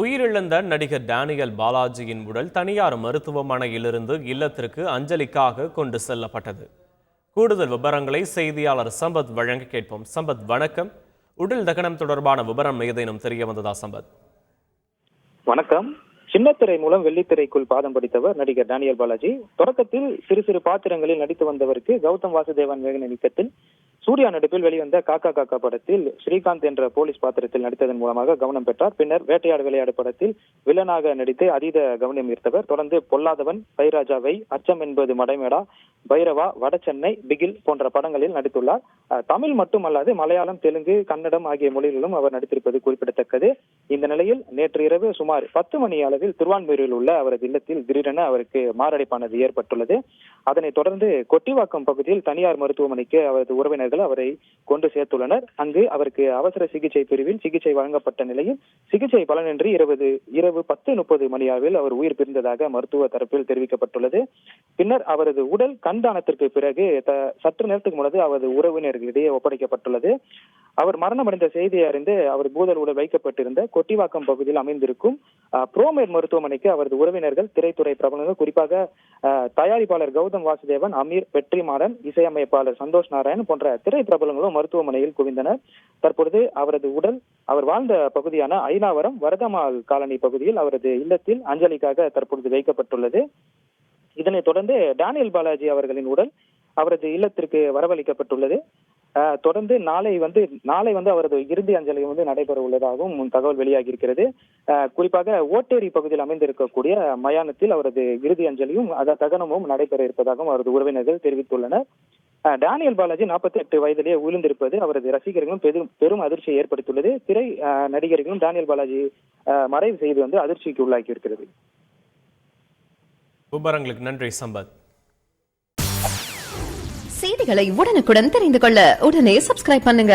உயிரிழந்த நடிகர் டேனியல் பாலாஜியின் உடல் தனியார் மருத்துவமனையிலிருந்து இல்லத்திற்கு அஞ்சலிக்காக கொண்டு செல்லப்பட்டது. கூடுதல் விவரங்களை செய்தியாளர் சம்பத் வழங்க கேட்போம். சம்பத், வணக்கம். உடல் தகனம் தொடர்பான விவரம் ஏதேனும் தெரிய வந்ததா? சம்பத், வணக்கம். சின்னத்திரை மூலம் வெள்ளித்திரைக்குள் பாதம் படித்தவர் நடிகர் டேனியல் பாலாஜி. தொடக்கத்தில் சிறு சிறு பாத்திரங்களில் நடித்து வந்தவருக்கு கௌதம் வாசுதேவன் வேகன் இயக்கத்தில் சூர்யா நடிப்பில் வெளிவந்த காக்கா காக்கா படத்தில் ஸ்ரீகாந்த் என்ற போலீஸ் பாத்திரத்தில் நடித்ததன் மூலமாக கவனம் பெற்றார். பின்னர் வேட்டையாடு விளையாடு படத்தில் வில்லனாக நடித்து அதீத கவனம் ஈர்த்தவர். தொடர்ந்து பொல்லாதவன், பைராஜாவை, அச்சம் என்பது மடைமேடா, பைரவா, வடசென்னை, பிகில் போன்ற படங்களில் நடித்துள்ளார். தமிழ் மட்டுமல்லாது மலையாளம், தெலுங்கு, கன்னடம் ஆகிய மொழிகளிலும் அவர் நடித்திருப்பது குறிப்பிடத்தக்கது. இந்த நிலையில் நேற்று இரவு சுமார் 10 மணி அளவில் திருவான்மியூரில் உள்ள அவரது இல்லத்தில் திடீரென அவருக்கு மாரடைப்பானது ஏற்பட்டுள்ளது. அதனைத் தொடர்ந்து கொட்டிவாக்கம் பகுதியில் தனியார் மருத்துவமனைக்கு அவரது உறவினர்கள் அவரை கொண்டு சேர்த்துள்ளனர். அங்கு அவருக்கு அவசர சிகிச்சை பிரிவில் சிகிச்சை வழங்கப்பட்ட நிலையில் சிகிச்சை பலனின்றி இரவு 10:30 மணி அளவில் அவர் உயிர் பிரிந்ததாக மருத்துவ தரப்பில் தெரிவிக்கப்பட்டுள்ளது. பின்னர் அவரது உடல் கண்தானத்திற்கு பிறகு சற்று நேரத்துக்கு முன்னது அவரது உறவினர்களிடையே ஒப்படைக்கப்பட்டுள்ளது. அவர் மரணமடைந்த செய்தியை அறிந்து அவர் பூதல் உடல் வைக்கப்பட்டிருந்த கொட்டிவாக்கம் பகுதியில் அமைந்திருக்கும் புரோமேட் மருத்துவமனைக்கு அவரது உறவினர்கள், திரைத்துறை பிரபலங்கள், குறிப்பாக தயாரிப்பாளர் கௌதம் வாசுதேவன், அமீர், வெற்றிமாறன், இசையமைப்பாளர் சந்தோஷ் நாராயண் போன்ற திரை பிரபலங்களும் மருத்துவமனையில் குவிந்தனர். தற்பொழுது அவரது உடல் அவர் வாழ்ந்த பகுதியான ஐனாவரம் வரதமால் காலனி பகுதியில் அவரது இல்லத்தில் அஞ்சலிக்காக தற்பொழுது வைக்கப்பட்டுள்ளது. இதனைத் தொடர்ந்து டேனியல் பாலாஜி அவர்களின் உடல் அவரது இல்லத்திற்கு வரவழைக்கப்பட்டுள்ளது. தொடர்ந்து நாளை அவரது இறுதி அஞ்சலி நடைபெற உள்ளதாகவும் தகவல் வெளியாகி இருக்கிறது. குறிப்பாக ஓட்டேரி பகுதியில் அமைந்திருக்கக்கூடிய மயானத்தில் அவரது இறுதி அஞ்சலியும் தகனமும் நடைபெற இருப்பதாகவும் அவரது உறவினர்கள் தெரிவித்துள்ளனர். டேனியல் பாலாஜி 48 வயதிலேயே உயிர்ந்திருப்பது அவரது ரசிகர்களும் பெரும் அதிர்ச்சியை ஏற்படுத்தியுள்ளது. திரை நடிகர்களும் டேனியல் பாலாஜி மறைவு செய்து அதிர்ச்சிக்கு உள்ளாக்கி இருக்கிறது. விவரங்களுக்கு நன்றி சம்பத். செய்திகளை உடனுக்குடன் தெரிந்து கொள்ள உடனே சப்ஸ்கிரைப் பண்ணுங்க.